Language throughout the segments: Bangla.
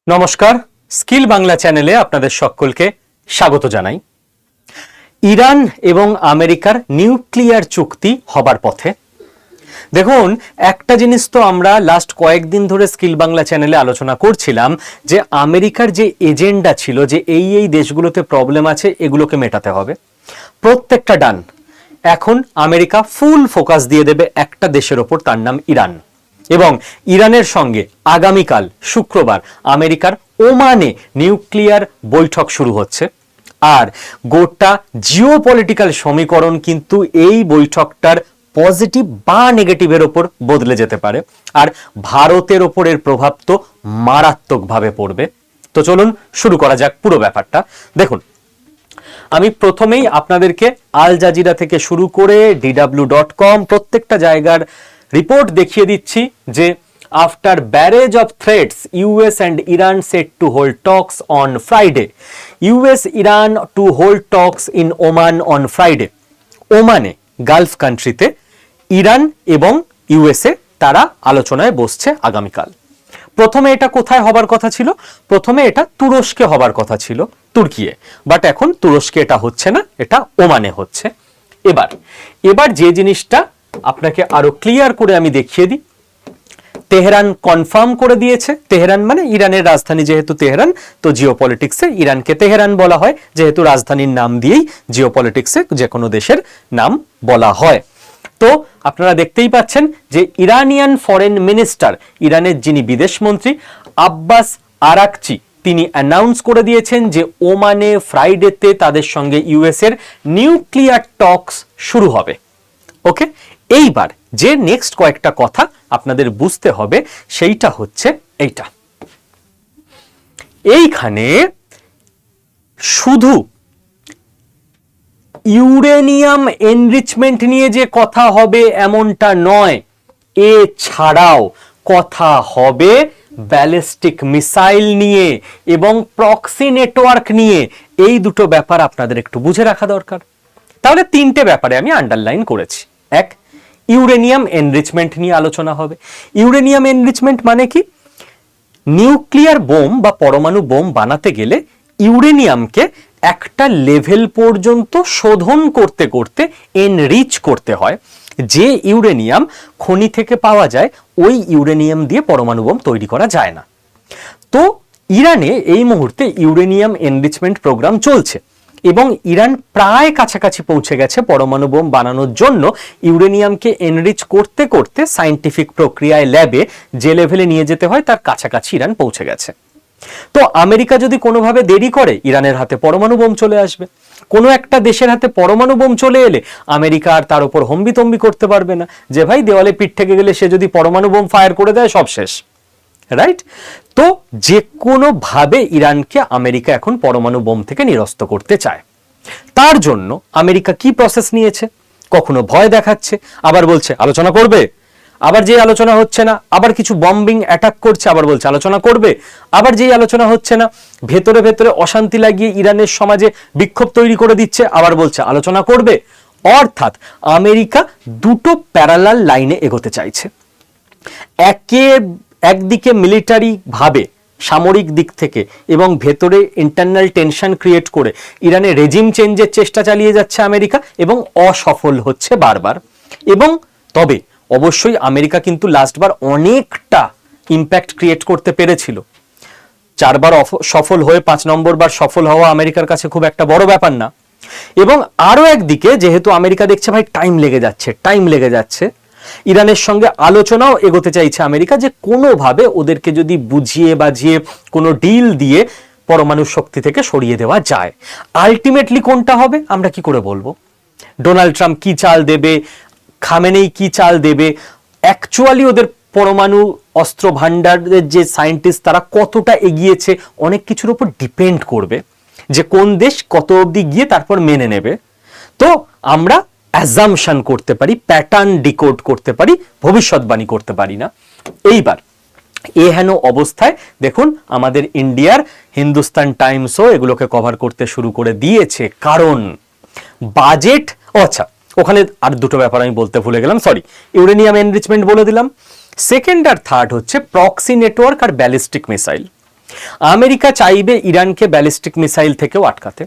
নমস্কার, স্কিল বাংলা চ্যানেলে আপনাদের সকলকে স্বাগত জানাই। ইরান এবং আমেরিকার নিউক্লিয়ার চুক্তি হবার পথে। দেখুন, একটা জিনিস তো আমরা লাস্ট কয়েকদিন ধরে স্কিল বাংলা চ্যানেলে আলোচনা করছিলাম যে আমেরিকার যে এজেন্ডা ছিল যে এই দেশগুলোতে প্রবলেম আছে, এগুলোকে মেটাতে হবে। প্রত্যেকটা ডান। এখন আমেরিকা ফুল ফোকাস দিয়ে দেবে একটা দেশের ওপর, তার নাম ইরান। এবং ইরানের সঙ্গে আগামীকাল শুক্রবার আমেরিকার ওমানে নিউক্লিয়ার বৈঠক শুরু হচ্ছে। আর গোটা জিওপলিটিক্যাল সমীকরণ কিন্তু এই বৈঠকটার পজিটিভ বা নেগেটিভের ওপর বদলে যেতে পারে। আর ভারতের ওপর এর প্রভাব তো মারাত্মকভাবে পড়বে। তো চলুন শুরু করা যাক পুরো ব্যাপারটা। দেখুন, আমি প্রথমেই আপনাদেরকে আল জাজিরা থেকে শুরু করে DW.com প্রত্যেকটা জায়গার রিপোর্ট দেখিয়ে দিচ্ছি যে after barrage of threats US and Iran set to hold talks on Friday. US Iran to hold talks in Oman on Friday. ওমানে, গালফ কান্ট্রিতে ইরান এবং ইউএসএ তারা আলোচনায় বসছে আগামীকাল। প্রথমে এটা কোথায় হবার কথা ছিল? প্রথমে এটা তুরস্কে হবার কথা ছিল, তুর্কিয়ে। বাট এখন তুরস্কে এটা হচ্ছে না, এটা ওমানে হচ্ছে। এবার যে জিনিসটা আপনাকে আরো ক্লিয়ার করে আমি দেখিয়ে দিই, তেহরান কনফার্ম করে দিয়েছে। তেহরান মানে ইরানের রাজধানী, যেহেতু তেহরান, তো জিওপলিটিক্সে ইরানকে তেহরান বলা হয়, যেহেতু রাজধানীর নাম দিয়েই জিওপলিটিক্সে যে কোনো দেশের নাম বলা হয়। তো আপনারা দেখতেই পাচ্ছেন যে ইরানিয়ান ফরেন মিনিস্টার, ইরানের যিনি বিদেশমন্ত্রী আব্বাস আরাকচি, তিনি অ্যানাউন্স করে দিয়েছেন যে ওমানে ফ্রাইডেতে তাদের সঙ্গে ইউএস এর নিউক্লিয়ার টক্স শুরু হবে। ওকে, এইবার যে নেক্সট কয়েকটা কথা আপনাদের বুঝতে হবে সেইটা হচ্ছে এইটা। এইখানে শুধু ইউরেনিয়াম এনরিচমেন্ট নিয়ে যে কথা হবে এমনটা নয়, এছাড়াও কথা হবে ব্যালিস্টিক মিসাইল নিয়ে এবং প্রক্সি নেটওয়ার্ক নিয়ে। এই দুটো ব্যাপার আপনাদের একটু বুঝে রাখা দরকার। তাহলে তিনটে ব্যাপারে আমি আন্ডারলাইন করেছি। এক, ইউরেনিয়াম এনরিচমেন্ট নিয়ে আলোচনা হবে। ইউরেনিয়াম এনরিচমেন্ট মানে কি? নিউক্লিয়ার বোম বা পরমাণু বোম বানাতে গেলে ইউরেনিয়ামকে একটা লেভেল পর্যন্ত শোধন করতে করতে এনরিচ করতে হয়। যে ইউরেনিয়াম খনি থেকে পাওয়া যায়, ওই ইউরেনিয়াম দিয়ে পরমাণু বোম তৈরি করা যায় না। তো ইরানে এই মুহূর্তে ইউরেনিয়াম এনরিচমেন্ট প্রোগ্রাম চলছে এবং ইরান প্রায় কাছাকাছি পৌঁছে গেছে পরমাণু বোম বানানোর জন্য। ইউরেনিয়ামকে এনরিচ করতে করতে সায়েন্টিফিক প্রক্রিয়ায় ল্যাবে যে লেভেলে নিয়ে যেতে হয় তার কাছাকাছি ইরান পৌঁছে গেছে। তো আমেরিকা যদি কোনোভাবে দেরি করে, ইরানের হাতে পরমাণু বোম চলে আসবে। কোনো একটা দেশের হাতে পরমাণু বোম চলে এলে আমেরিকা আর তার উপর হম্বিতম্বি করতে পারবে না যে ভাই দেওয়ালে পিঠ থেকে গেলে সে যদি পরমাণু বোম ফায়ার করে দেয় সব শেষ, রাইট? তো যে কোনোভাবে ইরানকে আমেরিকা এখন পরমাণু বোম থেকে নিরস্ত করতে চায়। তার জন্য আমেরিকা কি প্রসেস নিয়েছে? কখনো ভয় দেখাচ্ছে, আবার বলছে আলোচনা করবে, আবার যে আলোচনা হচ্ছে না আবার কিছু বম্বিং অ্যাটাক করছে, আবার বলছে আলোচনা করবে, আবার যেই আলোচনা হচ্ছে না ভেতরে ভেতরে অশান্তি লাগিয়ে ইরানের সমাজে বিক্ষোভ তৈরি করে দিচ্ছে, আবার বলছে আলোচনা করবে। অর্থাৎ আমেরিকা দুটো প্যারালাল লাইনে এগোতে চাইছে। একদিকে মিলিটারি ভাবে, সামরিক দিক থেকে, এবং ভেতরে ইন্টারনাল টেনশন ক্রিয়েট করে ইরানে রেজিম চেঞ্জের চেষ্টা চালিয়ে যাচ্ছে আমেরিকা এবং অসফল হচ্ছে বারবার। এবং তবে অবশ্যই আমেরিকা কিন্তু লাস্টবার অনেকটা ইম্প্যাক্ট ক্রিয়েট করতে পেরেছিল। 4 বার সফল হয়ে 5 নম্বর বার সফল হওয়া আমেরিকার কাছে খুব একটা বড় ব্যাপার না। এবং আরো একদিকে যেহেতু আমেরিকা দেখছে ভাই টাইম লেগে যাচ্ছে, ইরানের সঙ্গে আলোচনাও এগোতে চাইছে আমেরিকা যে কোনোভাবে ওদেরকে যদি বুঝিয়ে বাজিয়ে কোনো ডিল দিয়ে পরমাণু শক্তি থেকে সরিয়ে দেওয়া যায়। আলটিমেটলি কোনটা হবে আমরা কি করে বলবো? ডোনাল্ড ট্রাম্প কি চাল দেবে, খামেনেই কি চাল দেবে, অ্যাকচুয়ালি ওদের পরমাণু অস্ত্র ভান্ডারের যে সায়েন্টিস্ট তারা কতটা এগিয়েছে, অনেক কিছুর উপর ডিপেন্ড করবে যে কোন দেশ কত অবধি গিয়ে তারপর মেনে নেবে। তো আমরা অ্যাজাম্পশন করতে পারি, প্যাটার্ন ডিকোড করতে পারি, ভবিষ্যৎবাণী করতে পারি না। এইবার এহেন অবস্থায় দেখুন আমাদের ইন্ডিয়ার হিন্দুস্তান টাইমসও এগুলোকে কভার করতে শুরু করে দিয়েছে। কারণ বাজেট, আচ্ছা ওখানে আর দুটো ব্যাপার আমি বলতে ভুলে গেলাম, সরি। ইউরেনিয়াম এনরিচমেন্ট বলে দিলাম। সেকেন্ড আর থার্ড হচ্ছে প্রক্সি নেটওয়ার্ক আর ব্যালিস্টিক মিসাইল। আমেরিকা চাইবে ইরানকে ব্যালিস্টিক মিসাইল থেকেও আটকাতে,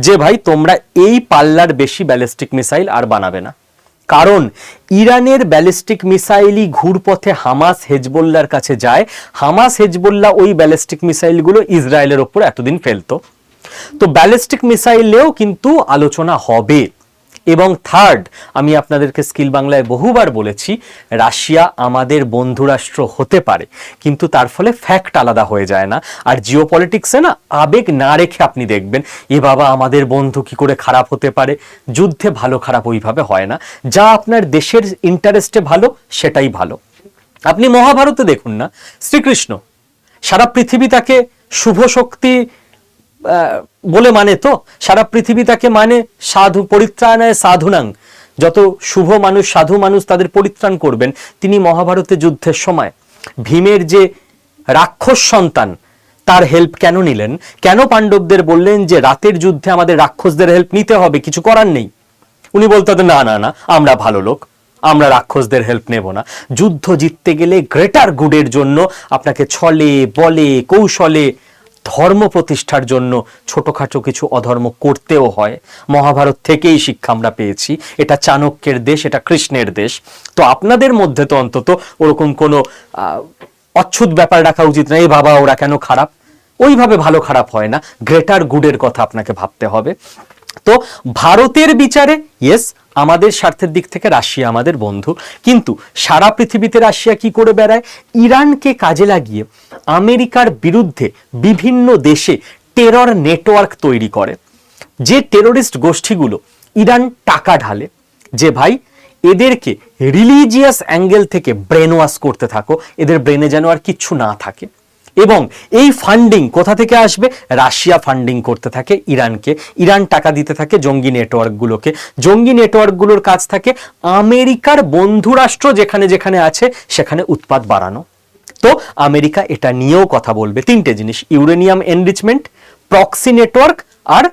যে ভাই তোমরা এই পাল্লার বেশি ব্যালিস্টিক মিসাইল আর বানাবে না, কারণ ইরানের ব্যালিস্টিক মিসাইলই ঘুরপথে হামাস হেজবোল্লার কাছে যায়। হামাস হেজবোল্লা ওই ব্যালিস্টিক মিসাইলগুলো ইসরায়েলের ওপর এতদিন ফেলতো। তো ব্যালিস্টিক মিসাইলেও কিন্তু আলোচনা হবে। এবং থার্ড, আমি আপনাদেরকে স্কিল বাংলায় বহুবার বলেছি, রাশিয়া আমাদের বন্ধুরাষ্ট্র হতে পারে, কিন্তু তার ফলে ফ্যাক্ট আলাদা হয়ে যায় না। আর জিও পলিটিক্সে না আবেগ না রেখে আপনি দেখবেন এ বাবা আমাদের বন্ধু কি করে খারাপ হতে পারে। যুদ্ধে ভালো খারাপ ওইভাবে হয় না, যা আপনার দেশের ইন্টারেস্টে ভালো সেটাই ভালো। আপনি মহাভারতে দেখুন না, শ্রীকৃষ্ণ সারা পৃথিবী তাকে শুভ শক্তি বলে মানে, তো সারা পৃথিবী তাকে মানে সাধু পরিত্রাণায় সাধুনাং, যত শুভ মানুষ সাধু মানুষ তাদের পরিত্রাণ করবেন। তিনি মহাভারতে যুদ্ধের সময় ভীমের যে রাক্ষস সন্তান তার হেল্প কেন নিলেন? কেন পাণ্ডবদের বললেন যে রাতের যুদ্ধে আমাদের রাক্ষসদের হেল্প নিতে হবে, কিছু করার নেই? উনি বলতেন না না না, আমরা ভালো লোক, আমরা রাক্ষসদের হেল্প নেব না। যুদ্ধ জিততে গেলে গ্রেটার গুডের জন্য আপনাকে ছলে বলে কৌশলে ধর্ম প্রতিষ্ঠার জন্য ছোটখাটো কিছু অধর্ম করতেও হয়। মহাভারত থেকেই শিক্ষা আমরা পেয়েছি। এটা চাণক্যের দেশ, এটা কৃষ্ণের দেশ। তো আপনাদের মধ্যে তো অন্তত ওরকম কোনো অচ্ছুত ব্যাপার রাখা উচিত না, এই বাবা ওরা কেন খারাপ। ওইভাবে ভালো খারাপ হয় না, গ্রেটার গুডের কথা আপনাকে ভাবতে হবে। তো ভারতের বিচারে ইয়েস, আমাদের স্বার্থের দিক থেকে রাশিয়া আমাদের বন্ধু, কিন্তু সারা পৃথিবীতে রাশিয়া কি করে বেড়ায়? ইরানকে কাজে লাগিয়ে আমেরিকার বিরুদ্ধে বিভিন্ন দেশে টেরর নেটওয়ার্ক তৈরি করে। যে টেরোরিস্ট গোষ্ঠীগুলো ইরান টাকা ঢালে, যে ভাই এদেরকে রিলিজিয়াস অ্যাঙ্গেল থেকে ব্রেন ওয়াশ করতে থাকো, এদের ব্রেনে যেন আর কিচ্ছু না থাকে। এবং এই ফান্ডিং কোথা থেকে আসবে? রাশিয়া ফান্ডিং করতে থাকে ইরানকে, ইরান টাকা দিতে থাকে জঙ্গি নেটওয়ার্কগুলোকে, জঙ্গি নেটওয়ার্কগুলোর কাজ থাকে আমেরিকার বন্ধুরাষ্ট্র যেখানে যেখানে আছে সেখানে উৎপাত বাড়ানো। তো আমেরিকা এটা নিয়েও কথা বলবে। তিনটে জিনিস, ইউরেনিয়াম এনরিচমেন্ট, প্রক্সি নেটওয়ার্ক আর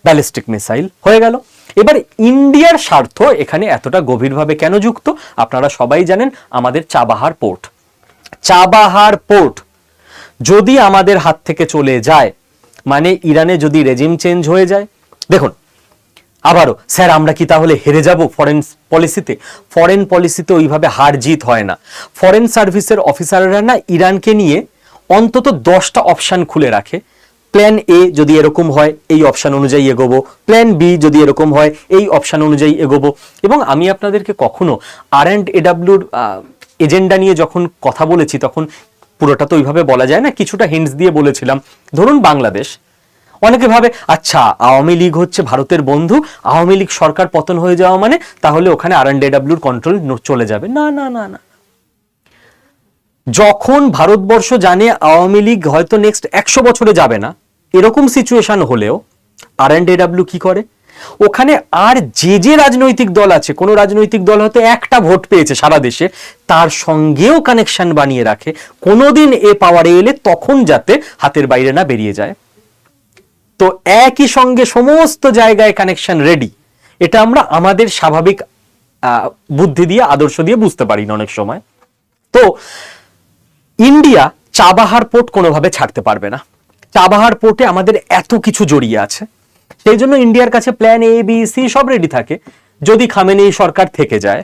ব্যালিস্টিক মিসাইল। হয়ে গেল। এবার ইন্ডিয়ার স্বার্থ এখানে এতটা গভীরভাবে কেন যুক্ত? আপনারা সবাই জানেন, আমাদের চাবাহার পোর্ট, চাবাহার পোর্ট যদি আমাদের হাত থেকে চলে যায়, মানে ইরানে যদি রেজিম চেঞ্জ হয়ে যায়, দেখুন আবারও স্যার আমরা কি তাহলে হেরে যাব ফরেন পলিসিতে? ফরেন পলিসিতে ওইভাবে হার জিত হয় না। ফরেন সার্ভিসের অফিসাররা না ইরানকে নিয়ে অন্তত 10টা অপশন খুলে রাখে। প্ল্যান এ যদি এরকম হয় এই অপশন অনুযায়ী এগোবো, প্ল্যান বি যদি এরকম হয় এই অপশন অনুযায়ী এগোবো। এবং আমি আপনাদেরকে কখনো R&AWর এজেন্ডা নিয়ে যখন কথা বলেছি তখন পুরোটা তো ওইভাবে বলা যায় না, কিছুটা হিন্টস দিয়ে বলেছিলাম। ধরুন বাংলাদেশ, অনেকে ভাবে আচ্ছা আওয়ামী লীগ হচ্ছে ভারতের বন্ধু, আওয়ামী লীগ সরকার পতন হয়ে যাওয়া মানে তাহলে ওখানে R&AWর কন্ট্রোল চলে যাবে। না না না না, যখন ভারতবর্ষ জানে আওয়ামী লীগ হয়তো নেক্সট 100 বছরে যাবে না, এরকম সিচুয়েশন হলেও R&AW কি করে? ওখানে আর যে রাজনৈতিক দল আছে, কোন রাজনৈতিক দল হয়তো একটা ভোট পেয়েছে সারা দেশে, তার সঙ্গেও কানেকশন বানিয়ে রাখে, কোনোদিন এ পাওয়ারে এলে তখন যাতে হাতের বাইরে না বেরিয়ে যায়। তো একই সঙ্গে সমস্ত জায়গায় কানেকশন রেডি। এটা আমরা আমাদের স্বাভাবিক বুদ্ধি দিয়ে আদর্শ দিয়ে বুঝতে পারি না অনেক সময়। তো ইন্ডিয়া চাবাহার পোর্ট কোনোভাবে ছাড়তে পারবে না। চাবাহার পোর্টে আমাদের এত কিছু জড়িয়ে আছে, সেই জন্য ইন্ডিয়ার কাছে প্ল্যান এ বি সি সব রেডি থাকে। যদি খামেনেই সরকার থেকে যায়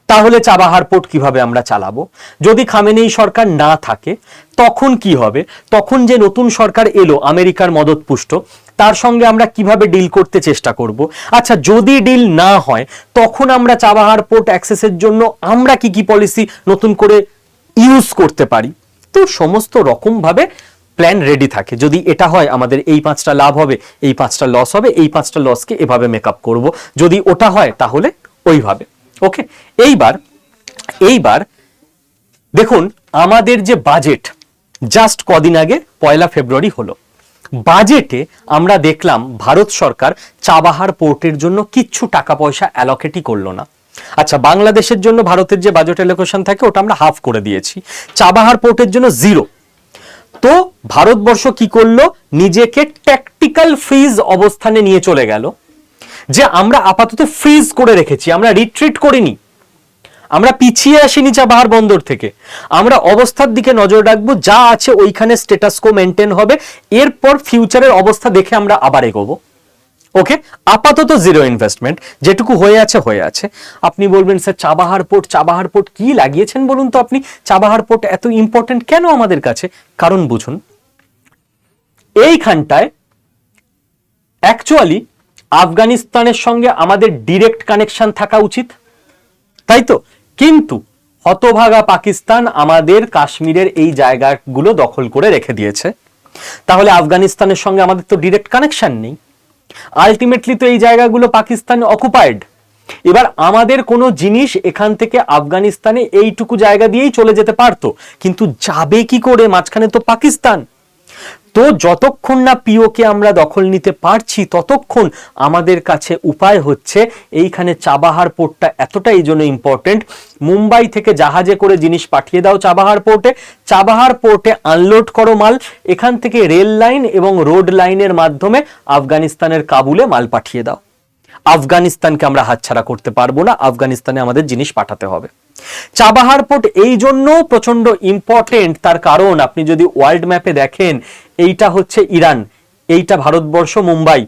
তাহলে চাবাহার পোর্ট কিভাবে আমরা চালাবো? যদি খামেনেই সরকার না থাকে তখন কি হবে? তখন যে নতুন সরকার এলো আমেরিকার মদতপুষ্ট, তার সঙ্গে আমরা কিভাবে ডিল করতে চেষ্টা করব? আচ্ছা যদি ডিল না হয় তখন আমরা চাবাহার পোর্ট অ্যাক্সেসের জন্য আমরা কি কি পলিসি নতুন করে ইউজ করতে পারি? তো সমস্ত রকম ভাবে প্ল্যান রেডি থাকে। যদি এটা হয় আমাদের এই 5টা লাভ হবে, এই 5টা লস হবে, এই 5টা লসকে এভাবে মেকআপ করব। যদি ওটা হয় তাহলে ওইভাবে। ওকে, এইবার দেখুন আমাদের যে বাজেট জাস্ট কদিন আগে 1 ফেব্রুয়ারি হলো, বাজেটে আমরা দেখলাম ভারত সরকার চাবাহার পোর্টের জন্য কিচ্ছু টাকা পয়সা অ্যালোকেটই করলো না। আচ্ছা বাংলাদেশের জন্য ভারতের যে বাজেট অ্যালোকেশন থাকে ওটা আমরা হাফ করে দিয়েছি, চাবাহার পোর্টের জন্য 0। তো ভারতবর্ষ কি করলো? নিজেকে ট্যাকটিক্যাল ফ্রিজ অবস্থানে নিয়ে চলে গেল, যে আমরা আপাতত ফ্রিজ করে রেখেছি, আমরা রিট্রিট করিনি, আমরা পিছিয়ে আসিনি চাবাহার বন্দর থেকে, আমরা অবস্থার দিকে নজর রাখবো, যা আছে ওইখানে স্ট্যাটাস কো মেনটেন হবে, এরপর ফিউচারের অবস্থা দেখে আমরা আবার এগোবো। ওকে, আপাতত জিরো ইনভেস্টমেন্ট, যেটুকু হয়ে আছে হয়ে আছে। আপনি বলবেন স্যার চাবাহার পোর্ট কি লাগিয়েছেন বলুন তো আপনি, চাবাহার পোর্ট এত ইম্পর্টেন্ট কেন আমাদের কাছে? কারণ বুঝুন, এইখানটায় অ্যাকচুয়ালি আফগানিস্তানের সঙ্গে আমাদের ডিরেক্ট কানেকশন থাকা উচিত, তাই তো? কিন্তু হতভাগা পাকিস্তান আমাদের কাশ্মীরের এই জায়গাগুলো দখল করে রেখে দিয়েছে, তাহলে আফগানিস্তানের সঙ্গে আমাদের তো ডিরেক্ট কানেকশন নেই, আলটিমেটলি তো এই জায়গাগুলো পাকিস্তান অকুপাইড। এবার আমাদের কোনো জিনিস এখান থেকে আফগানিস্তানে এইটুকু জায়গা দিয়েই চলে যেতে পারতো, কিন্তু যাবে কি করে? মাঝখানে তো পাকিস্তান। তো যতক্ষণ না পিওকে আমরা দখল নিতে পারছি ততক্ষণ আমাদের কাছে উপায় হচ্ছে এইখানে চাবাহার পোর্টটা এতটা এই জন্য ইম্পর্টেন্ট, মুম্বাই থেকে জাহাজে করে জিনিস পাঠিয়ে দাও চাবাহার পোর্টে, চাবাহার পোর্টে আনলোড করো মাল, এখান থেকে রেল লাইন এবং রোড লাইনের মাধ্যমে আফগানিস্তানের কাবুলে মাল পাঠিয়ে দাও। আফগানিস্তানকে আমরা হাতছাড়া করতে পারবো না, আফগানিস্তানে আমাদের জিনিস পাঠাতে হবে। চাবাহার পোর্ট এই জন্য প্রচন্ড ইম্পর্টেন্ট, তার কারণ আপনি যদি ওয়ার্ল্ড ম্যাপে দেখেন, এইটা হচ্ছে ইরান, এইটা ভারতবর্ষ, মুম্বাই।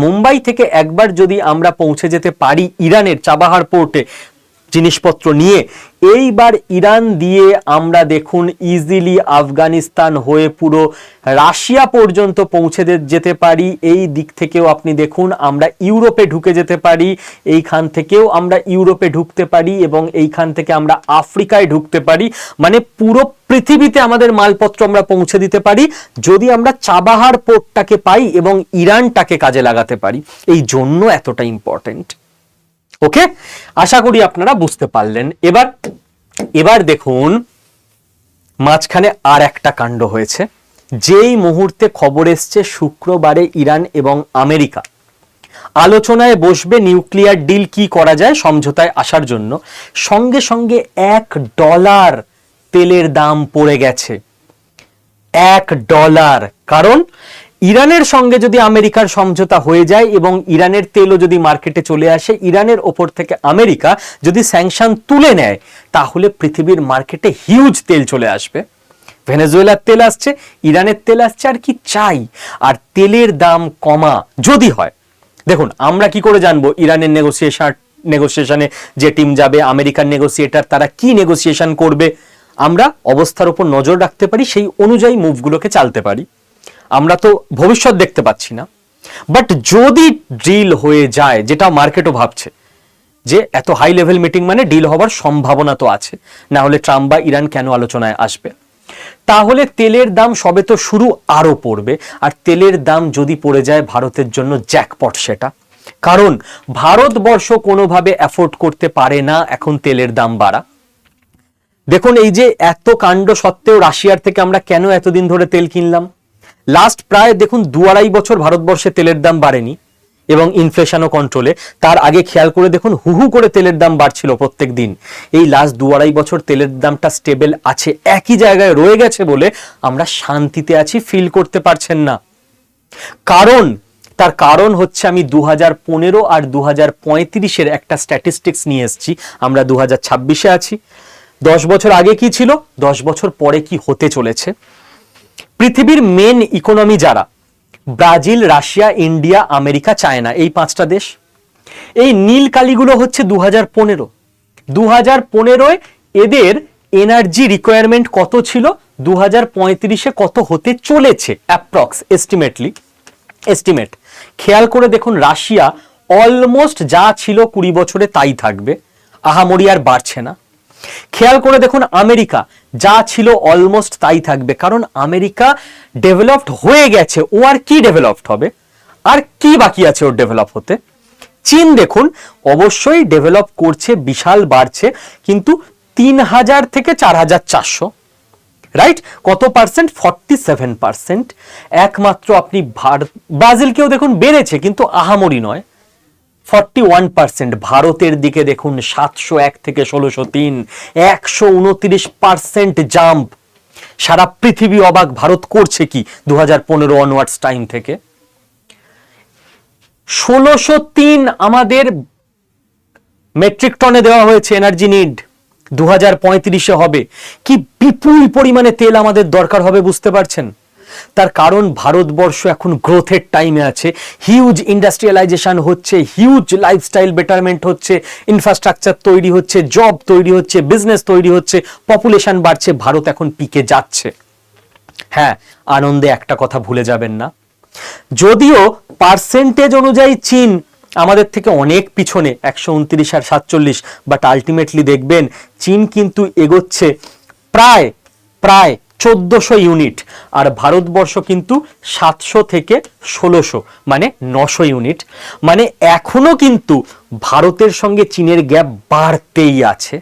মুম্বাই থেকে একবার যদি আমরা পৌঁছে যেতে পারি ইরানের চাবাহার পোর্টে জিনিসপত্র নিয়ে, এইবার ইরান দিয়ে আমরা দেখুন ইজিলি আফগানিস্তান হয়ে পুরো রাশিয়া পর্যন্ত পৌঁছে যেতে পারি। এই দিক থেকেও আপনি দেখুন আমরা ইউরোপে ঢুকে যেতে পারি, এইখান থেকেও আমরা ইউরোপে ঢুকতে পারি এবং এইখান থেকে আমরা আফ্রিকায় ঢুকতে পারি, মানে পুরো পৃথিবীতে আমাদের মালপত্র আমরা পৌঁছে দিতে পারি যদি আমরা চাবাহার পোর্টটাকে পাই এবং ইরানটাকে কাজে লাগাতে পারি। এই জন্য এতটা ইম্পর্টেন্ট। ওকে, আশা করি আপনারা বুঝতে পারলেন। এবার দেখুন মাঝখানে আর একটা কাণ্ড হয়েছে। যেই মুহূর্তে খবর এসছে শুক্রবারে ইরান এবং আমেরিকা আলোচনায় বসবে নিউক্লিয়ার ডিল কি করা যায় সমঝোতায় আসার জন্য, সঙ্গে সঙ্গে $1 তেলের দাম পড়ে গেছে। $1, কারণ ইরানের সঙ্গে যদি আমেরিকার সমঝোতা হয়ে যায় এবং ইরানের তেলও যদি মার্কেটে চলে আসে, ইরানের ওপর থেকে আমেরিকা যদি স্যাংশন তুলে নেয়, তাহলে পৃথিবীর মার্কেটে হিউজ তেল চলে আসবে। ভেনেজুয়েলার তেল আসছে, ইরানের তেল আসছে, আর কি চাই? আর তেলের দাম কমা যদি হয়, দেখুন আমরা কি করে জানবো ইরানের নেগোসিয়েশনে যে টিম যাবে, আমেরিকান নেগোসিয়েটার তারা কি নেগোসিয়েশন করবে? আমরা অবস্থার উপর নজর রাখতে পারি, সেই অনুযায়ী মুভগুলোকে চালতে পারি। আমরা তো ভবিষ্যৎ দেখতে পাচ্ছি না, বাট যদি ডিল হয়ে যায়, যেটা মার্কেটও ভাবছে যে এত হাই লেভেল মিটিং মানে ডিল হবার সম্ভাবনা তো আছে, না হলে ট্রাম্প বা ইরান কেন আলোচনায় আসবে? তাহলে তেলের দাম সবে তো শুরু, আরো পড়বে। আর তেলের দাম যদি পড়ে যায় ভারতের জন্য জ্যাকপট সেটা, কারণ ভারতবর্ষ কোনোভাবে অ্যাফোর্ড করতে পারে না এখন তেলের দাম বাড়া। দেখুন এই যে এত কাণ্ড সত্ত্বেও রাশিয়ার থেকে আমরা কেন এতদিন ধরে তেল কিনলাম? লাস্ট প্রায় দেখুন 2-2.5 বছর ভারতবর্ষে তেলের দাম বাড়েনি এবং ইনফ্লেশনও কন্ট্রোলে। তার আগে খেয়াল করে দেখুন হু করে তেলের দাম বাড়ছিল প্রত্যেক দিন। এই লাস্ট 2-2.5 বছর তেলের দামটা স্টেবল আছে, একই জায়গায় রয়ে গেছে বলে আমরা শান্তিতে আছি, ফিল করতে পারছেন না। তার কারণ হচ্ছে আমি 2015 আর 2035-এর একটা স্ট্যাটিস্টিক্স নিয়ে এসেছি। আমরা 2026-এ আছি। 10 বছর আগে কি ছিল, 10 বছর পরে কি হতে চলেছে। পৃথিবীর মেন ইকোনমি যারা, Brazil, Russia, India, America, China, এই 5টা দেশ। এই নীল কালিগুলো হচ্ছে 2015 এদের এনার্জি রিকোয়ারমেন্ট কত ছিল, 2035-এ কত হতে চলেছে অ্যাপ্রক্স এস্টিমেট। খেয়াল করে দেখুন রাশিয়া অলমোস্ট যা ছিল 20 বছরে তাই থাকবে, আহামরি আর বাড়ছে না। খেয়াল করে দেখুন আমেরিকা যা ছিল অলমোস্ট তাই থাকবে, কারণ আমেরিকা ডেভেলপড হয়ে গেছে, ও আর কি ডেভেলপড হবে, আর কি বাকি আছে ওর ডেভেলপ হতে। চীন দেখুন অবশ্যই ডেভেলপ করছে, বিশাল বাড়ছে, কিন্তু 3000 থেকে 4400, রাইট? কত পার্সেন্ট? 47%। একমাত্র আপনি ব্রাজিলকেও দেখুন বেড়েছে, কিন্তু আহামরি নয়, 41%। ভারতের দিকে দেখুন 701 থেকে 1603, 129% জাম্প। সারা পৃথিবী অবাক, ভারত করছে কি 2015 অনওয়ার্ডস টাইম থেকে। 1603 আমাদের মেট্রিক টনে দেওয়া হয়েছে এনার্জি নিড 2035-এ হবে। কি বিপুল পরিমাণে তেল আমাদের দরকার হবে বুঝতে পারছেন? তার কারণ ভারতবর্ষ এখন গ্রোথের টাইমে আছে, হিউজ ইন্ডাস্ট্রিয়ালাইজেশন হচ্ছে, হিউজ লাইফস্টাইল বেটারমেন্ট হচ্ছে, ইনফ্রাস্ট্রাকচার তৈরি হচ্ছে, জব তৈরি হচ্ছে, বিজনেস তৈরি হচ্ছে, পপুলেশন বাড়ছে, ভারত এখন পিকে যাচ্ছে। হ্যাঁ, আনন্দে একটা কথা ভুলে যাবেন না, যদিও পার্সেন্টেজ অনুযায়ী চীন আমাদের থেকে অনেক পিছনে 129 আর 47, বাট আলটিমেটলি দেখবেন চীন কিন্তু এগোচ্ছে প্রায় প্রায় 1400 ইউনিট, আর ভারতবর্ষ কিন্তু 700 থেকে 1600 মানে 900 ইউনিট। মানে এখনো কিন্তু ভারতের সঙ্গে চীনের গ্যাপ বাড়তেই আছে।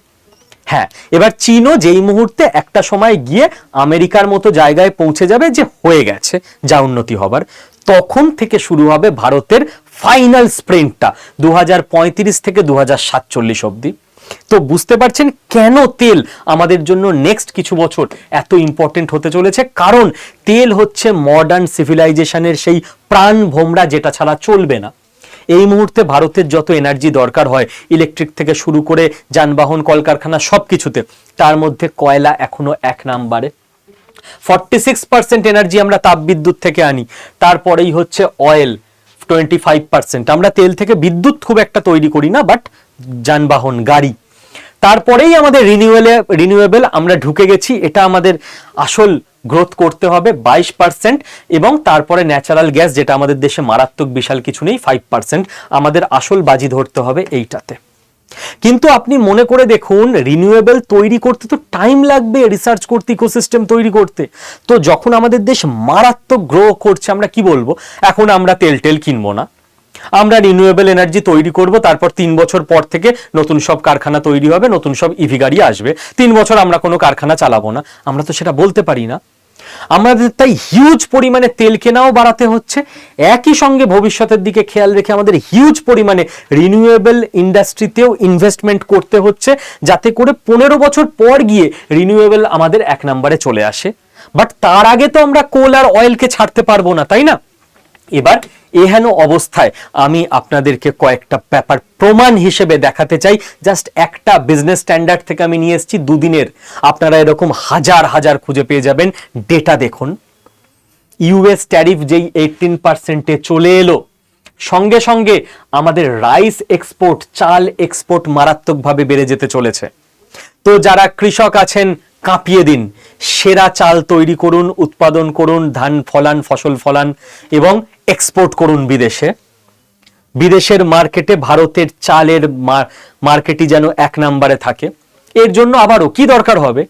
হ্যাঁ, এবার চীনও যেই মুহূর্তে একটা সময় গিয়ে আমেরিকার মতো জায়গায় পৌঁছে যাবে যে হয়ে গেছে যা উন্নতি হবার, তখন থেকে শুরু হবে ভারতের ফাইনাল স্প্রিন্টটা 2035 থেকে 2047 অবধি। তো বুঝতে পারছেন কেন তেল আমাদের জন্য নেক্সট কিছু বছর এত ইম্পর্টেন্ট হতে চলেছে, কারণ তেল হচ্ছে মডার্ন সিভিলাইজেশনের সেই প্রাণ ভোমরা যেটা ছাড়া চলবে না। এই মুহূর্তে ভারতের যত এনার্জি দরকার হয় ইলেকট্রিক থেকে শুরু করে যানবাহন, কলকারখানা সবকিছুতে, তার মধ্যে কয়লা এখনো 1 নম্বরে। 46% এনার্জি আমরা তাপবিদ্যুৎ থেকে আনি, তারপরেই হচ্ছে অয়েল 25%। আমরা তেল থেকে বিদ্যুৎ খুব একটা তৈরি করি না, বাট যানবাহন, গাড়ি, তারপরেই আমাদের রিনিউয়েবল আমরা ঢুকে গেছি। এটা আমাদের আসল গ্রোথ করতে হবে 22%, এবং তারপরে ন্যাচারাল গ্যাস, যেটা আমাদের দেশে মারাত্মক বিশাল কিছু নেই, 5%। আমাদের আসল বাজি ধরতে হবে এইটাতে। কিন্তু আপনি মনে করে দেখুন, রিনিউয়েবল তৈরি করতে তো টাইম লাগবে, রিসার্চ করতে, ইকোসিস্টেম তৈরি করতে। তো যখন আমাদের দেশ মারাত্মক গ্রো করছে, আমরা কি বলবো, এখন আমরা তেল কিনবো না, আমরা রিনিউয়েবল এনার্জি তৈরি করব, তারপর 3 বছর পর থেকে নতুন সব কারখানা তৈরি হবে, নতুন সব ইভি গাড়ি আসবে, 3 বছর আমরা কোনো কারখানা চালাবো না। আমরা তো সেটা বলতে পারি না। আমাদের তাই হিউজ পরিমাণে তেল কেনাও বাড়াতে হচ্ছে, একই সঙ্গে ভবিষ্যতের দিকে খেয়াল রেখে আমাদের হিউজ পরিমাণে রিনিউয়েবল ইন্ডাস্ট্রিতেও ইনভেস্টমেন্ট করতে হচ্ছে, যাতে করে 15 বছর পর গিয়ে রিনিউয়েবল আমাদের 1 নম্বরে চলে আসে। বাট তার আগে তো আমরা কোল আর অয়েলকে ছাড়তে পারবো না, তাই না? এবার এহেন অবস্থায় আমি আপনাদেরকে কয়েকটা ব্যাপার প্রমাণ হিসেবে দেখাতে চাই। জাস্ট একটা বিজনেস স্ট্যান্ডার্ড থেকে আমি নিয়ে এসেছি 2 দিনের, আপনারা এরকম হাজার হাজার খুঁজে পেয়ে যাবেন। ডেটা দেখুন, ইউএস ট্যারিফ যেই 18%-এ চলে এলো, সঙ্গে সঙ্গে আমাদের রাইস এক্সপোর্ট, চাল এক্সপোর্ট মারাত্মকভাবে বেড়ে যেতে চলেছে। তো যারা কৃষক আছেন, কাঁপিয়ে দিন, সেরা চাল তৈরি করুন, উৎপাদন করুন, ধান ফলান, ফসল ফলান এবং এক্সপোর্ট করুন বিদেশে। বিদেশের মার্কেটে ভারতের চালের মার্কেটই যেন 1 নম্বরে থাকে। এর জন্য আবারও কি দরকার হবে?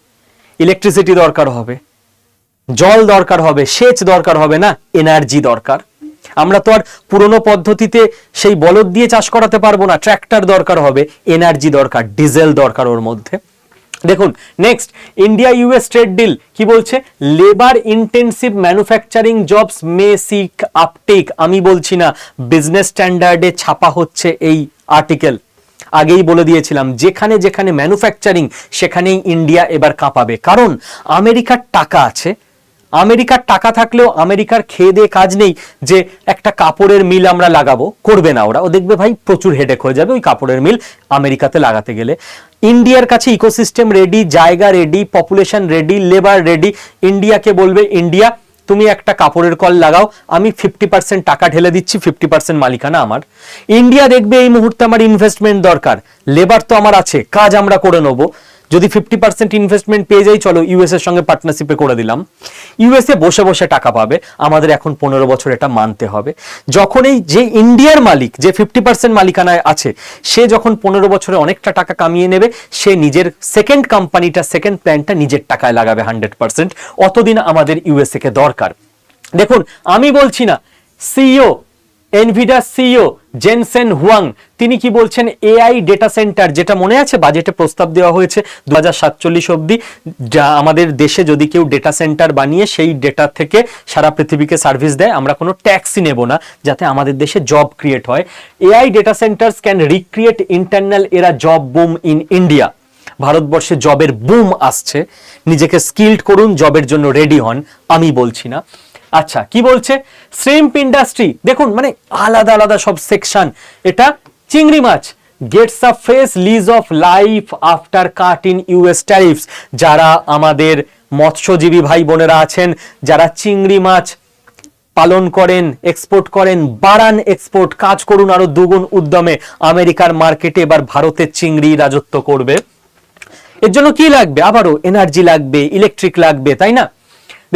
ইলেকট্রিসিটি দরকার হবে, জল দরকার হবে, সেচ দরকার হবে না, এনার্জি দরকার। আমরা তো আর পুরনো পদ্ধতিতে সেই বলদ দিয়ে চাষ করাতে পারবো না, ট্র্যাক্টর দরকার হবে, এনার্জি দরকার, ডিজেল দরকার ওর মধ্যে। দেখুন next, India US trade deal কি বলছে? Labour intensive manufacturing jobs may seek uptake. আমি বলছি না, বিজনেস স্ট্যান্ডার্ডে ছাপা হচ্ছে এই আর্টিকেল। আগেই বলে দিয়েছিলাম, যেখানে যেখানে ম্যানুফ্যাকচারিং সেখানেই ইন্ডিয়া এবার কাঁপাবে, কারণ আমেরিকার টাকা আছে। আমেরিকার টাকা থাকলেও আমেরিকার খেয়ে দিয়ে কাজ নেই যে একটা কাপড়ের মিল আমরা লাগাবো, করবে না ওরা। ও দেখবে ভাই প্রচুর হেডেক হয়ে যাবে ওই কাপড়ের মিল আমেরিকাতে লাগাতে গেলে। ইন্ডিয়ার কাছে ইকোসিস্টেম রেডি, জায়গা ready, population ready, labour ready. ইন্ডিয়াকে বলবে, ইন্ডিয়া তুমি একটা কাপড়ের কল লাগাও, আমি 50% টাকা ঢেলে দিচ্ছি, 50% মালিকানা আমার। ইন্ডিয়া দেখবে এই মুহূর্তে আমার ইনভেস্টমেন্ট দরকার, লেবার তো আমার আছে, কাজ আমরা করে নেবো। যদি 50% ইনভেস্টমেন্ট পেয়ে যাই, চলো ইউএস এর সঙ্গে পার্টনারশিপে করে দিলাম। ইউএসএ বসে বসে টাকা পাবে, আমাদের এখন 15 বছর এটা মানতে হবে। যখন এই যে ইন্ডিয়ার মালিক, যে 50% মালিকানায় আছে, সে যখন 15 বছরে অনেকটা টাকা কামিয়ে নেবে, সে নিজের সেকেন্ড কোম্পানিটা, সেকেন্ড প্ল্যানটা নিজের টাকায় লাগাবে 100%। অতদিন আমাদের ইউএসএ কে দরকার। দেখুন, আমি বলছি না, সিইও, এনভিডা সিইও জেনসেন হুয়াং, তিনি কি বলছেন? এআই ডেটা সেন্টার, যেটা মনে আছে বাজেটে প্রস্তাব দেওয়া হয়েছে 2047 অবধি, আমাদের দেশে যদি কেউ ডেটা সেন্টার বানিয়ে সেই ডেটা থেকে সারা পৃথিবীকে সার্ভিস দেয়, আমরা কোনো ট্যাক্সই নেব না, যাতে আমাদের দেশে জব ক্রিয়েট হয়। AI data centres can recreate internal এরা জব বুম ইন ইন্ডিয়া। ভারতবর্ষে জবের বুম আসছে, নিজেকে স্কিলড করুন, জবের জন্য রেডি হন, আমি বলছি না। আচ্ছা, কি বলছে? শ্রিম্প ইন্ডাস্ট্রি দেখুন, মানে আলাদা আলাদা সব সেকশন। এটা চিংড়ি মাছ, gets a fresh lease of life after cut in US tariffs. যারা আমাদের মৎস্যজীবী ভাই বোনেরা আছেন, যারা চিংড়ি মাছ পালন করেন, এক্সপোর্ট করেন, বাড়ান এক্সপোর্ট, কাজ করুন আরো দুগুণ উদ্যমে। আমেরিকার মার্কেটে এবার ভারতের চিংড়ি রাজত্ব করবে। এর জন্য কি লাগবে? আবারও এনার্জি লাগবে, ইলেকট্রিক লাগবে, তাই না?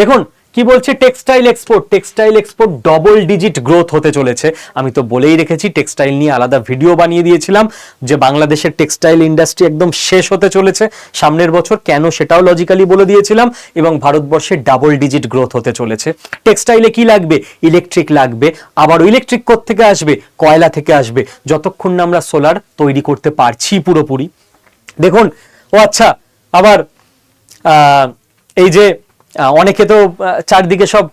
দেখুন কি বলছে, textile export double digit growth হতে চলেছে। আমি তো বলেই রেখেছি, টেক্সটাইল নিয়ে আলাদা ভিডিও বানিয়ে দিয়েছিলাম যে বাংলাদেশের টেক্সটাইল ইন্ডাস্ট্রি একদম শেষ হতে চলেছে সামনের বছর, কেন সেটাও লজিক্যালি বলে দিয়েছিলাম। এবং ভারতবর্ষে ডাবল ডিজিট গ্রোথ হতে চলেছে। টেক্সটাইলে কি লাগবে? ইলেকট্রিক লাগবে। আবার ইলেকট্রিক কোত্থেকে আসবে? কয়লা থেকে আসবে, যতক্ষণ না আমরা সোলার তৈরি করতে পারছি পুরোপুরি। দেখুন, ও আচ্ছা, আবার এই যে অনেকে তো চারদিকে সব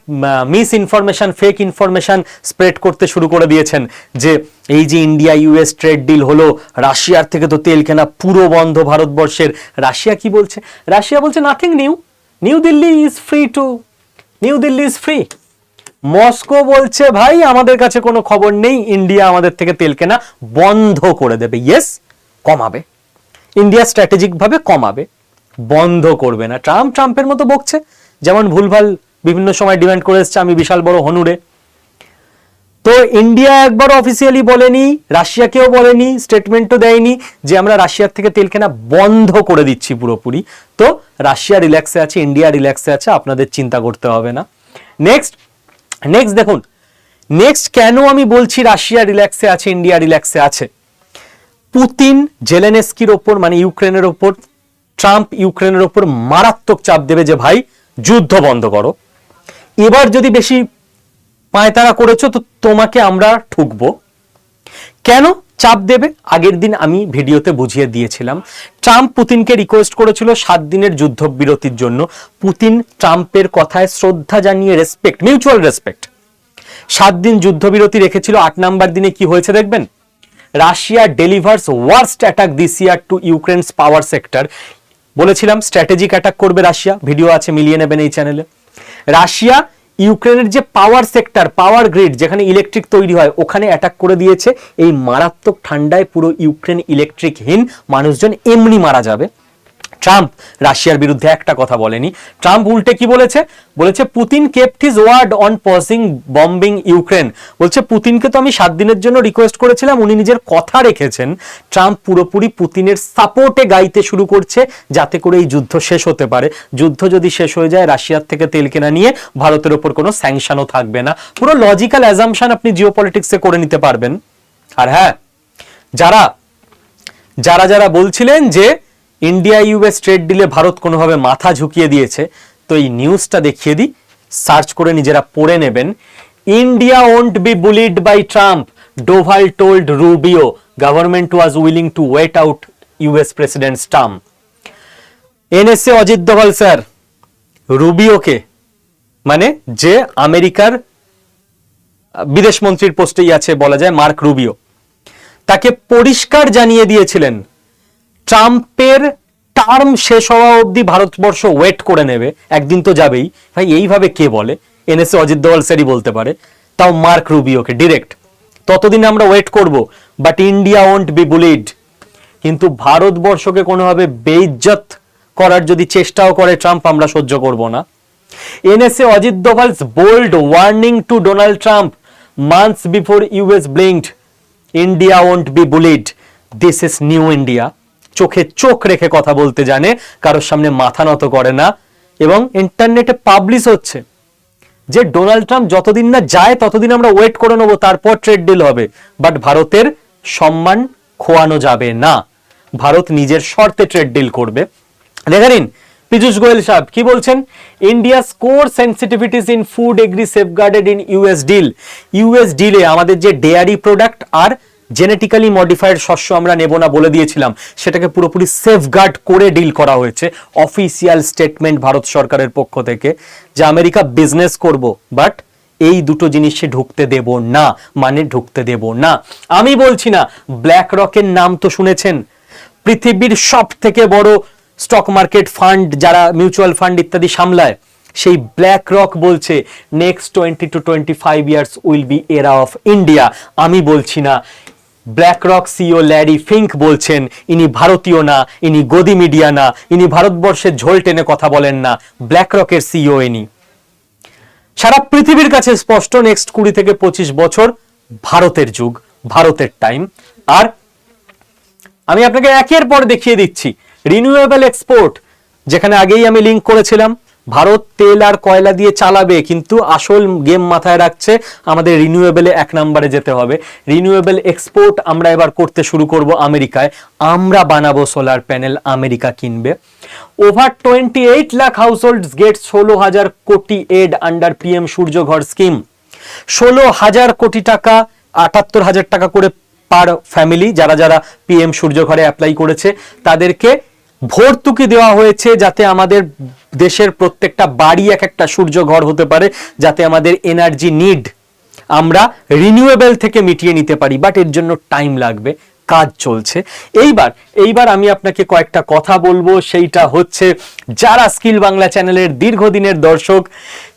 miss information, fake information spread করতে শুরু করে দিয়েছেন যে এই যে ইন্ডিয়া ইউএস ট্রেড ডিল হলো, রাশিয়ার থেকে তো তেল কেনা পুরো বন্ধ ভারতবর্ষের। রাশিয়া কি বলছে? রাশিয়া বলছে nothing new, new Delhi is free. Moscow বলছে ভাই আমাদের কাছে কোনো খবর নেই, ইন্ডিয়া আমাদের থেকে তেল কেনা বন্ধ করে দেবে। ইয়েস, কমাবে, ইন্ডিয়া স্ট্র্যাটেজিক ভাবে কমাবে, বন্ধ করবে না। ট্রাম্পের মতো বকছে, যেমন ভুলভাল বিভিন্ন সময় ডিমান্ড করে এসছে আমি বিশাল বড় হনুরে। তো ইন্ডিয়া একবার অফিসিয়ালি বলেনি, রাশিয়াকেও বলেনি, স্টেটমেন্টও দেয়নি যে আমরা রাশিয়ার থেকে তেল কেনা বন্ধ করে দিচ্ছি পুরোপুরি। তো রাশিয়া রিল্যাক্সে আছে, ইন্ডিয়া রিল্যাক্সে আছে, আপনাদের চিন্তা করতে হবে না। নেক্সট দেখুন, নেক্সট কেন আমি বলছি রাশিয়া রিল্যাক্সে আছে, ইন্ডিয়া রিল্যাক্সে আছে। পুতিন জেলেনস্কির ওপর, মানে ইউক্রেনের ওপর, ট্রাম্প ইউক্রেনের ওপর মারাত্মক চাপ দেবে যে ভাই যুদ্ধ বন্ধ করো, এবার যদি বেশি পায়তারা করেছো তো তোমাকে আমরা ঠুকবো। কেন চাপ দেবে? আগের দিন আমি ভিডিওতে বুঝিয়ে দিয়েছিলাম। ট্রাম্প পুতিনকে রিকোয়েস্ট করেছিল 7 দিনের যুদ্ধবিরতির জন্য। পুতিন ট্রাম্পের কথায় শ্রদ্ধা জানিয়ে, রেসপেক্ট, মিউচুয়াল রেসপেক্ট, 7 দিন যুদ্ধবিরতি রেখেছিল। 8 নাম্বার দিনে কি হয়েছে দেখবেন, Russia delivers worst attack this year to Ukraine's power sector. বলেছিলাম স্ট্র্যাটেজিক অ্যাটাক করবে রাশিয়া, ভিডিও আছে, মিলিয়ে নেবেন এই চ্যানেলে। রাশিয়া ইউক্রেনের যে পাওয়ার সেক্টর, পাওয়ার গ্রিড যেখানে ইলেকট্রিক তৈরি হয়, ওখানে অ্যাটাক করে দিয়েছে। এই মারাত্মক ঠান্ডায় পুরো ইউক্রেন ইলেকট্রিকহীন, মানুষজন এমনি মারা যাবে। ট্রাম্প রাশিয়ার বিরুদ্ধে একটা কথা বলেনি। ট্রাম্প উল্টে কি বলেছে? বলেছে Putin kept his word on pausing bombing Ukraine. বলছে পুতিনকে তো আমি 7 দিনের জন্য রিকোয়েস্ট করেছিলাম, উনি নিজের কথা রেখেছেন। ট্রাম্প পুরোপুরি পুতিনের সাপোর্টে গাইতে শুরু করছে যাতে করে এই যুদ্ধ শেষ হতে পারে। যুদ্ধ যদি শেষ হয়ে যায়, রাশিয়ার থেকে তেল কেনা নিয়ে ভারতের ওপর কোনো স্যাংশনও থাকবে না। পুরো লজিক্যাল অ্যাজাম্পশন আপনি জিওপলিটিক্সে করে নিতে পারবেন। আর হ্যাঁ, যারা বলছিলেন যে India US trade delay Bharat কোনোভাবে মাথা ঝুঁকিয়ে দিয়েছে, তো এই নিউজটা দেখিয়ে দিই, সার্চ করে নিজেরা পড়ে নেবেন। India won't be bullied by Trump, Doval told Rubio, government was willing to wait out US president's term. NSA Ajit Doval sir রুবিওকে, মানে যে আমেরিকার বিদেশ মন্ত্রীর পোস্টেই আছে বলা যায়, মার্ক রুবিও, তাকে পরিষ্কার জানিয়ে দিয়েছিলেন ট্রাম্পের টার্ম শেষ হওয়া অবধি ভারতবর্ষ ওয়েট করে নেবে, একদিন তো যাবেই। ভাই এইভাবে কে বলে? এনএসএ অজিত দোভাল স্যারই বলতে পারে, তাও মার্ক রুবিওকে ডিরেক্ট। ততদিন আমরা ওয়েট করব, but India won't be bullied. কিন্তু ভারতবর্ষকে কোনোভাবে বেইজ্জত করার যদি চেষ্টাও করে ট্রাম্প, আমরা সহ্য করব না। NSA Ajit Doval's bold warning to Donald Trump months before US blinked, India won't be bullied, this is new India. চোখে চোখ রেখে কথা বলতে জানে, কারোর সামনে মাথা নত করে না। এবং ইন্টারনেটে পাবলিশ হচ্ছে যে ডোনাল্ড ট্রাম্প যতদিন না যায় ততদিন আমরা ওয়েট করে নেবো, তারপর ট্রেড ডিল হবে। বাট ভারতের সম্মান খোয়ানো যাবে না, ভারত নিজের শর্তে ট্রেড ডিল করবে। দেখে নিন পীযূষ গোয়েল সাহেব কি বলছেন, India's core sensitivities in food agri safeguarded in US deal. US ডিলে আমাদের যে ডেয়ারি প্রোডাক্ট আর জেনেটিক্যালি মডিফাইড শস্য আমরা নেব না বলে দিয়েছিলাম, সেটাকে পুরোপুরি সেফগার্ড করে ডিল করা হয়েছে। অফিসিয়াল স্টেটমেন্ট ভারত সরকারের পক্ষ থেকে যে আমেরিকা বিজনেস করব, বাট এই দুটো জিনিসে ঢুকতে দেব না, মানে ঢুকতে দেব না। আমি বলছি না, ব্ল্যাক রকের নাম তো শুনেছেন, পৃথিবীর সব থেকে বড় স্টক মার্কেট ফান্ড, যারা মিউচুয়াল ফান্ড ইত্যাদি সামলায়, সেই ব্ল্যাক রক বলছে next 20 to 25 years will be এরা অফ ইন্ডিয়া। আমি বলছি না, ব্ল্যাক রক সিইও ল্যারি ফিঙ্ক বলছেন ইনি ভারতীয় না, ইনি গদি মিডিয়া না, ইনি ভারতবর্ষের ঝোল টেনে কথা বলেন না, ব্ল্যাক রকের সিইও ইনি। সারা পৃথিবীর কাছে স্পষ্ট নেক্সট 20 থেকে 25 বছর ভারতের যুগ, ভারতের টাইম। আর আমি আপনাকে একের পর দেখিয়ে দিচ্ছি রিনিউয়েবল এক্সপোর্ট, যেখানে আগেই আমি লিঙ্ক করেছিলাম ভারত তেল আর কয়লা দিয়ে চালাবে, কিন্তু আসল গেম মাথায় রাখছে আমাদের রিনিউয়েবলে 1 নম্বরে যেতে হবে। রিনিউয়েবল এক্সপোর্ট আমরা এবার করতে শুরু করব আমেরিকায়, আমরা বানাবো সোলার প্যানেল, আমেরিকা কিনবে। Over 28 lakh households get 16,000 koti aid under PM Surya Ghar scheme. 16,000 কোটি টাকা, 78,000 টাকা করে পার ফ্যামিলি, যারা যারা পিএম সূর্যঘরে অ্যাপ্লাই করেছে তাদেরকে ভর্তুকি দেওয়া হয়েছে, যাতে আমাদের দেশের প্রত্যেকটা বাড়ি এক একটা সূর্যঘর হতে পারে, যাতে আমাদের এনার্জি নিড আমরা রিনিউয়েবল থেকে মিটিয়ে নিতে পারি। বাট এর জন্য টাইম লাগবে, কাজ চলছে। এইবার আমি আপনাকে কয়েকটা কথা বলবো, সেইটা হচ্ছে যারা স্কিল বাংলা চ্যানেলের দীর্ঘদিনের দর্শক,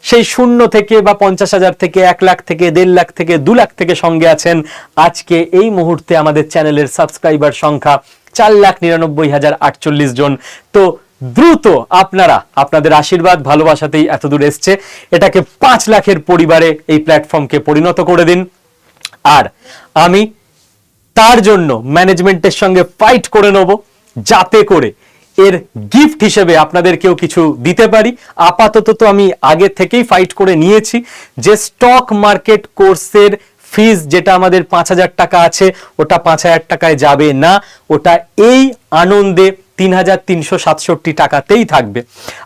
সেই 0 থেকে বা 50,000 থেকে 1 লাখ থেকে 1.5 লাখ থেকে 2 লাখ থেকে সঙ্গে আছেন, আজকে এই মুহূর্তে আমাদের চ্যানেলের সাবস্ক্রাইবার সংখ্যা 4,99,048 জন। তো দ্রুত আপনারা আপনাদের আশীর্বাদ ভালোবাসাতেই এতদূর এসছে, এটাকে 5 লাখের পরিবারে এই প্ল্যাটফর্মকে পরিণত করে দিন। আর আমি তার জন্য ম্যানেজমেন্টের সঙ্গে ফাইট করে নেব, যাতে করে এর গিফট হিসেবে আপনাদেরকেও কিছু দিতে পারি। আপাতত তো আমি আগে থেকেই ফাইট করে নিয়েছি, যে স্টক মার্কেট কোর্সের ফিজ যেটা আমাদের 5,000 টাকা আছে, ওটা 5,000 টাকায় যাবে না, ওটা এই আনন্দে 3,367 টাকাতেই থাকবে।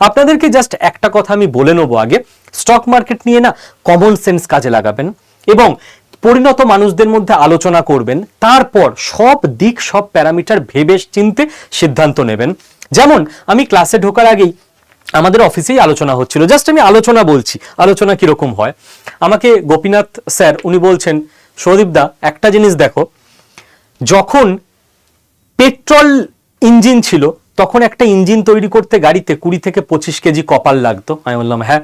আপনাদেরকে জাস্ট একটা কথা আমি বলে নেবো আগে, স্টক মার্কেট নিয়ে না কমন সেন্স কাজে লাগাবেন এবং পরিণত মানুষদের মধ্যে আলোচনা করবেন, তারপর সব দিক সব প্যারামিটার ভেবে চিনতে সিদ্ধান্ত নেবেন। যেমন আমি ক্লাসে ঢোকার আগেই আমাদের অফিসেই আলোচনা হচ্ছিল, জাস্ট আমি আলোচনা বলছি, আলোচনা কিরকম হয়। আমাকে গোপীনাথ স্যার উনি বলছেন, সৌদীপদা একটা জিনিস দেখো, যখন পেট্রোল ইঞ্জিন ছিল তখন একটা ইঞ্জিন তৈরি করতে গাড়িতে 20 থেকে 25 কেজি কপার লাগতো। আমি বললাম হ্যাঁ।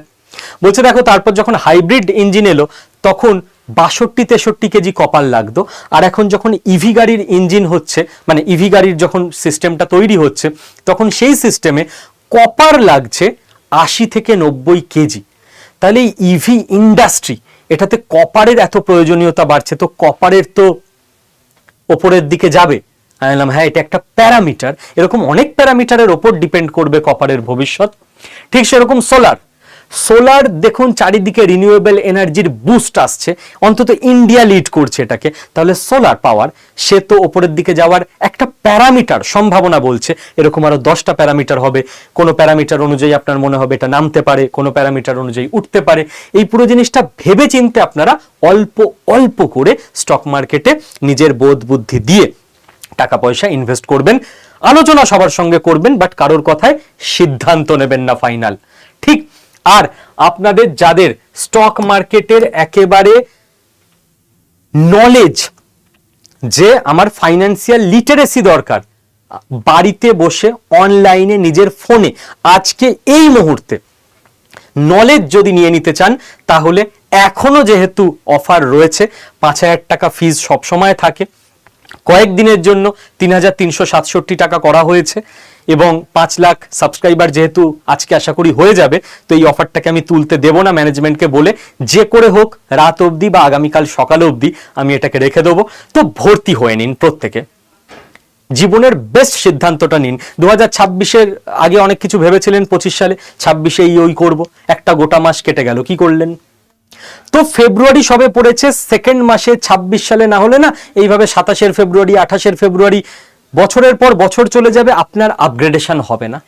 বলছে দেখো তারপর যখন হাইব্রিড ইঞ্জিন এলো তখন 62-63 কেজি কপার লাগতো, আর এখন যখন ইভি গাড়ির ইঞ্জিন হচ্ছে, মানে ইভি গাড়ির যখন সিস্টেমটা তৈরি হচ্ছে, তখন সেই সিস্টেমে কপার লাগছে 80 থেকে 90 কেজি। তাহলে এই ইভি ইন্ডাস্ট্রি, এটাতে কপারের এত প্রয়োজনীয়তা বাড়ছে, তো কপারের তো ওপরের দিকে যাবে। আমি বললাম হ্যাঁ, এটা একটা প্যারামিটার, এরকম অনেক প্যারামিটারের ওপর ডিপেন্ড করবে কপারের ভবিষ্যৎ। ঠিক সেরকম সোলার দেখুন চারিদিকে রিনিউয়েবল এনার্জির বুস্ট আসছে, অন্তত ইন্ডিয়া লিড করছে এটাকে। তাহলে সোলার পাওয়ার সে তো ওপরের দিকে যাওয়ার একটা প্যারামিটার, সম্ভাবনা বলছে এরকম আরো 10টা প্যারামিটার হবে। কোনো প্যারামিটার অনুযায়ী আপনার মনে হবে এটা নামতে পারে, কোনো প্যারামিটার অনুযায়ী উঠতে পারে। এই পুরো জিনিসটা ভেবে চিনতে আপনারা অল্প অল্প করে স্টক মার্কেটে নিজের বোধ বুদ্ধি দিয়ে টাকা পয়সা ইনভেস্ট করবেন। আলোচনা সবার সঙ্গে করবেন, বাট কারোর কথায় সিদ্ধান্ত নেবেন না ফাইনাল। ঠিক। আর আপনাদের যাদের স্টক মার্কেটের একেবারে নলেজ, যে আমার ফাইন্যান্সিয়াল লিটারেসি দরকার, বাড়িতে বসে অনলাইনে নিজের ফোনে আজকে এই মুহূর্তে নলেজ যদি নিয়ে নিতে চান, তাহলে এখনো যেহেতু অফার রয়েছে, 5,000 টাকা ফিজ সবসময় থাকে, কয়েকদিনের জন্য 3,367 টাকা করা হয়েছে, এবং 5 লাখ সাবস্ক্রাইবার যেহেতু আজকে আশা করি হয়ে যাবে, তো এই অফারটাকে আমি তুলতে দেব না ম্যানেজমেন্টকে বলে, যে করে হোক রাত অবধি বা আগামীকাল সকাল অবধি আমি এটাকে রেখে দেবো। তো ভর্তি হয়ে নিন প্রত্যেকে, জীবনের বেস্ট সিদ্ধান্তটা নিন। 2026-এর আগে অনেক কিছু ভেবেছিলেন, 25 সালে 26-এ ওই করব, একটা গোটা মাস কেটে গেল, কি করলেন? তো ফেব্রুয়ারি সবে পড়েছে, সেকেন্ড মাসে 26 সালে না হলে না এইভাবে 27 ফেব্রুয়ারি 28 ফেব্রুয়ারি বছরের পর বছর চলে যাবে, আপনার আপগ্রেডেশন হবে না।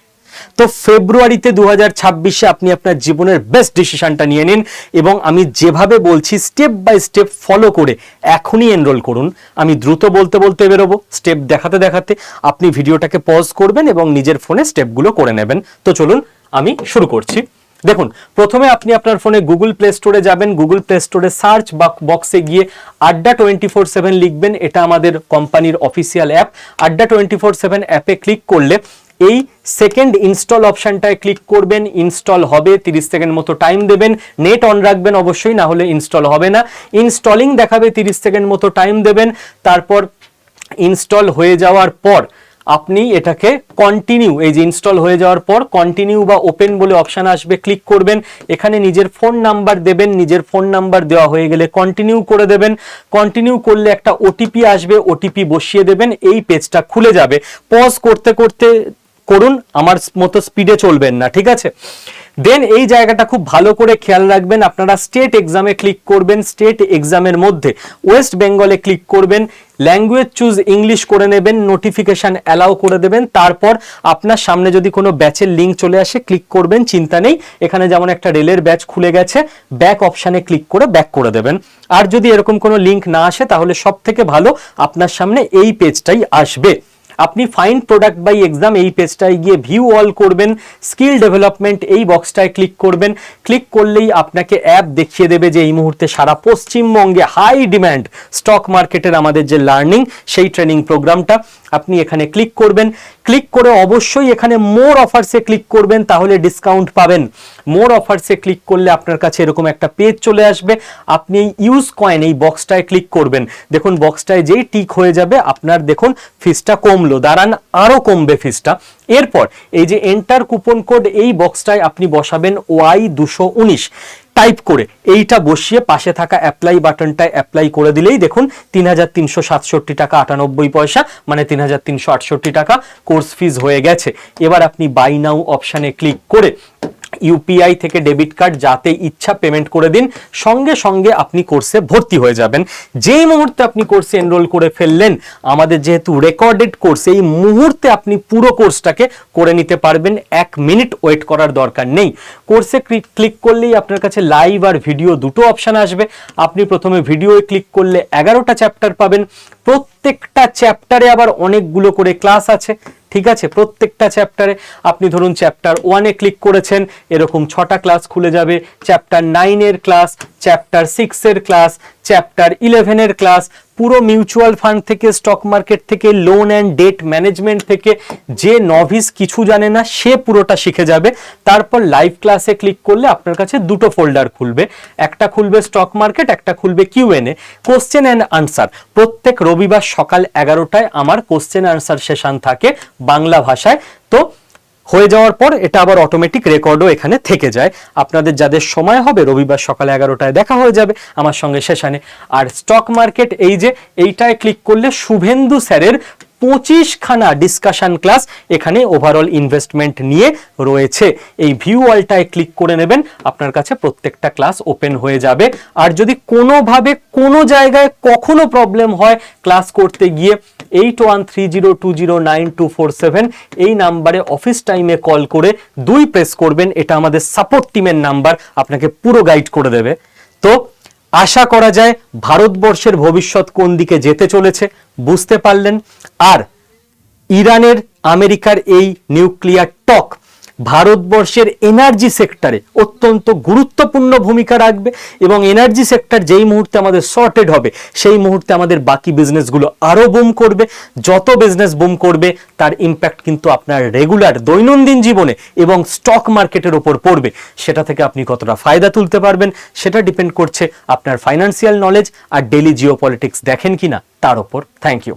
তো ফেব্রুয়ারিতে 2026-এ আপনি আপনার জীবনের বেস্ট ডিসিশনটা নিয়ে নিন, এবং আমি যেভাবে বলছি স্টেপ বাই স্টেপ ফলো করে এখনই এনরোল করুন। আমি দ্রুত বলতে বলতে বেরোবো, স্টেপ দেখাতে দেখাতে আপনি ভিডিওটাকে পজ করবেন এবং নিজের ফোনে স্টেপগুলো করে নেবেন। তো চলুন আমি শুরু করছি। দেখুন, প্রথমে আপনি আপনার ফোনে গুগল প্লে স্টোরে যাবেন, গুগল প্লে স্টোরে সার্চ বক্সে গিয়ে আড্ডা 24/7 লিখবেন, এটা আমাদের কোম্পানির অফিসিয়াল অ্যাপ। আড্ডা 24/7 অ্যাপে ক্লিক করলে এই সেকেন্ড ইনস্টল অপশনটায় ক্লিক করবেন, ইনস্টল হবে, 30 সেকেন্ড মতো টাইম দেবেন, নেট অন রাখবেন অবশ্যই, না হলে ইনস্টল হবে না। ইনস্টলিং দেখাবে, 30 সেকেন্ড মতো টাইম দেবেন, তারপর ইনস্টল হয়ে যাওয়ার পর আপনি এটাকে কন্টিনিউ, এই যে ইনস্টল হয়ে যাওয়ার পর কন্টিনিউ বা ওপেন বলে অপশন আসবে, ক্লিক করবেন। এখানে নিজের ফোন নাম্বার দেবেন, নিজের ফোন নাম্বার দেওয়া হয়ে গেলে কন্টিনিউ করে দেবেন। কন্টিনিউ করলে একটা ওটিপি আসবে, ওটিপি বসিয়ে দেবেন, এই পেজটা খুলে যাবে। পজ করতে করতে করুন, আমার মতো স্পিডে চলবেন না, ঠিক আছে? দেন এই জায়গাটা খুব ভালো করে খেয়াল রাখবেন, আপনারা স্টেট এক্সামে ক্লিক করবেন। স্টেট এক্সামের মধ্যে ওয়েস্ট বেঙ্গলে ক্লিক করবেন, ল্যাঙ্গুয়েজ চুজ ইংলিশ করে নেবেন, নোটিফিকেশন অ্যালাউ করে দেবেন। তারপর আপনার সামনে যদি কোনো ব্যাচের লিঙ্ক চলে আসে ক্লিক করবেন, চিন্তা নেই। এখানে যেমন একটা রেলের ব্যাচ খুলে গেছে, ব্যাক অপশানে ক্লিক করে ব্যাক করে দেবেন। আর যদি এরকম কোনো লিঙ্ক না আসে তাহলে সব থেকে ভালো আপনার সামনে এই পেজটাই আসবে। আপনি ফাইন্ড প্রোডাক্ট বাই এক্সাম এই পেজটায় গিয়ে ভিউ অল করবেন, স্কিল ডেভেলপমেন্ট এই বক্সটায় ক্লিক করবেন। ক্লিক করলেই আপনাকে অ্যাপ দেখিয়ে দেবে যে এই মুহূর্তে সারা পশ্চিমবঙ্গে হাই ডিম্যান্ড স্টক মার্কেটের আমাদের যে লার্নিং সেই ট্রেনিং প্রোগ্রামটা, আপনি এখানে ক্লিক করবেন। ক্লিক করে অবশ্যই এখানে মোর অফার্সে ক্লিক করবেন, তাহলে ডিসকাউন্ট পাবেন। মোর অফার্সে ক্লিক করলে আপনার কাছে এরকম একটা পেজ চলে আসবে। আপনি এই ইউজ কয়েন এই বক্সটায় ক্লিক করবেন। দেখুন বক্সটায় যেই টিক হয়ে যাবে আপনার দেখুন ফিসটা কমলো, দাঁড়ান আরো কমবে ফিসটা। এরপর এই যে এন্টার কুপন কোড এই বক্সটায় আপনি বসাবেন Y219 টাইপ করে, এইটা বসিয়ে পাশে থাকা অ্যাপ্লাই বাটনটায় অ্যাপ্লাই করে দিলেই দেখুন 3,367 টাকা 98 পয়সা, মানে 3,368 টাকা কোর্স ফিজ হয়ে গেছে। এবার আপনি বাই নাও অপশানে ক্লিক করে ইউপিআই থেকে ডেবিট কার্ড যাতে ইচ্ছা পেমেন্ট করে দিন, সঙ্গে সঙ্গে আপনি কোর্সে ভর্তি হয়ে যাবেন। যেই মুহূর্তে আপনি কোর্সে এনরোল করে ফেললেন, আমাদের যেহেতু রেকর্ডেড কোর্স, এই মুহূর্তে আপনি পুরো কোর্সটাকে করে নিতে পারবেন, 1 মিনিট ওয়েট করার দরকার নেই। কোর্সে ক্লিক করলেই আপনার কাছে লাইভ আর ভিডিও দুটো অপশান আসবে। আপনি প্রথমে ভিডিওয়ে ক্লিক করলে 11টা চ্যাপ্টার পাবেন, প্রত্যেকটা চ্যাপ্টারে আবার অনেকগুলো করে ক্লাস আছে, ঠিক আছে? প্রত্যেকটা চ্যাপ্টারে আপনি ধরুন চ্যাপ্টার 1-এ ক্লিক করেছেন, এরকম 6টা ক্লাস খুলে যাবে। চ্যাপ্টার 9-এর ক্লাস, চ্যাপ্টার 6-এর ক্লাস, চ্যাপ্টার 11-এর ক্লাস, পুরো মিউচুয়াল ফান্ড থেকে, স্টক মার্কেট থেকে, লোন অ্যান্ড ডেট ম্যানেজমেন্ট থেকে। যে নভিস কিছু জানে না সে পুরোটা শিখে যাবে। তারপর লাইভ ক্লাসে ক্লিক করলে আপনার কাছে দুটো ফোল্ডার খুলবে, একটা খুলবে স্টক মার্কেট, একটা খুলবে কিউএনএ, কোশ্চেন অ্যান্ড আনসার। প্রত্যেক রবিবার সকাল 11টায় আমার কোশ্চেন আনসার সেশন থাকে বাংলা ভাষায়। তো হয়ে যাওয়ার পর এটা আবার অটোমেটিক রেকর্ডও এখানে থেকে যায়। আপনাদের যাদের সময় হবে রবিবার সকালে 11টায় দেখা হয়ে যাবে আমার সঙ্গে সেশনে। আর স্টক মার্কেট এই যে এইটায় ক্লিক করলে শুভেন্দু স্যারের 25খানা ডিসকাশন ক্লাস এখানে ওভারঅল ইনভেস্টমেন্ট নিয়ে রয়েছে। এই ভিউ অলটায় ক্লিক করে নেবেন, আপনার কাছে প্রত্যেকটা ক্লাস ওপেন হয়ে যাবে। আর যদি কোনোভাবে কোনো জায়গায় কখনো প্রবলেম হয় ক্লাস করতে গিয়ে, 8130209247 এই নাম্বারে অফিস টাইমে কল করে 2 প্রেস করবেন, এটা আমাদের সাপোর্ট টিমের নাম্বার, আপনাকে পুরো গাইড করে দেবে। তো আশা করা যায় ভারতবর্ষের ভবিষ্যৎ কোন দিকে যেতে চলেছে বুঝতে পারলেন। আর ইরানের আমেরিকার এই নিউক্লিয়ার টক ভারতবর্ষের এনার্জি সেক্টরে অত্যন্ত গুরুত্বপূর্ণ ভূমিকা রাখবে, এবং এনার্জি সেক্টর যেই মুহূর্তে আমাদের শর্টেড হবে সেই মুহূর্তে আমাদের বাকি বিজনেসগুলো আরো বুম করবে। যত বিজনেস বুম করবে তার ইম্প্যাক্ট কিন্তু আপনার রেগুলার দৈনন্দিন জীবনে এবং স্টক মার্কেটের উপর পড়বে। সেটা থেকে আপনি কতটা ফায়দা তুলতে পারবেন সেটা ডিপেন্ড করছে আপনার ফাইন্যান্সিয়াল নলেজ আর ডেইলি জিওপলিটিক্স দেখেন কিনা তার উপর। Thank you.